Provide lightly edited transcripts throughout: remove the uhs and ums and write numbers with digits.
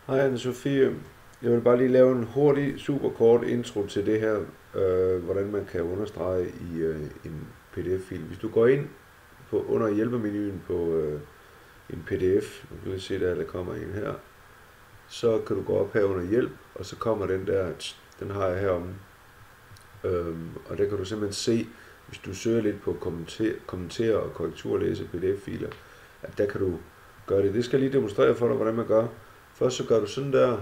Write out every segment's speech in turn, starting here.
Hej Anne-Sophie. Jeg vil bare lige lave en hurtig, super kort intro til det her, hvordan man kan understrege i en PDF-fil. Hvis du går ind på under hjælpemenuen på en PDF, nu kan lige se der kommer en her, så kan du gå op her under hjælp, og så kommer den der, den har jeg heromme. Og der kan du simpelthen se, hvis du søger lidt på kommentere og korrekturlæse PDF-filer, at der kan du gøre det. Det skal jeg lige demonstrere for dig, hvordan man gør. Først så gør du sådan der,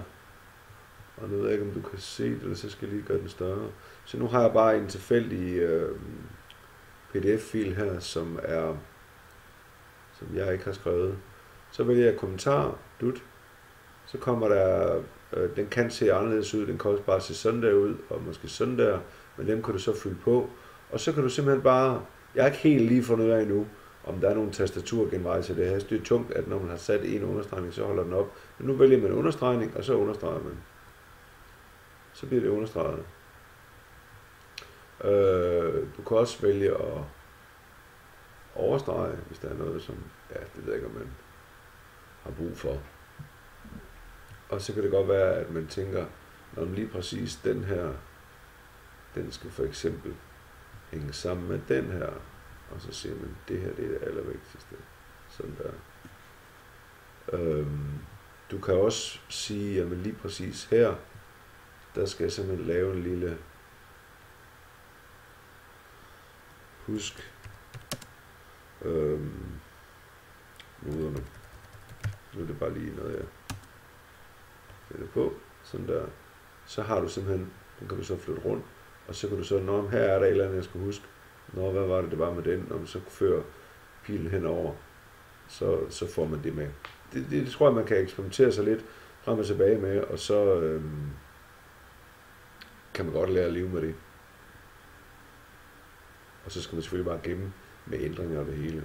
og nu ved jeg ikke, om du kan se det, eller så skal jeg lige gøre den større. Så nu har jeg bare en tilfældig PDF-fil her, som jeg ikke har skrevet. Så vælger jeg kommentar, så kommer der, den kan se anderledes ud, den kan også bare se sådan der ud, og måske sådan der, men dem kan du så fylde på. Og så kan du simpelthen bare, jeg har ikke helt lige fundet ud af endnu, om der er nogle tastaturgenveje til det her. Så det er tungt, at når man har sat en understregning, så holder den op. Men nu vælger man understregning, og så understreger man. Så bliver det understreget. Du kan også vælge at overstrege, hvis der er noget, som, ja, det ved jeg ikke, om man har brug for. Og så kan det godt være, at man tænker, når lige præcis den her, den skal for eksempel hænge sammen med den her, og så siger man, det her det er det allervigtigste. Sådan der. Du kan også sige, jamen lige præcis her, der skal jeg simpelthen lave en lille husk noderne. Nu er det bare lige noget, jeg finder på. Sådan der. Så har du simpelthen, den kan du så flytte rundt, og så kan du så, når her er der et eller andet, jeg skal huske. Hvad var det var med den, og så fører pilen henover, så får man det med. Det tror jeg, man kan eksperimentere sig lidt frem og tilbage med, og så kan man godt lære at leve med det. Og så skal man selvfølgelig bare gemme med ændringer og det hele.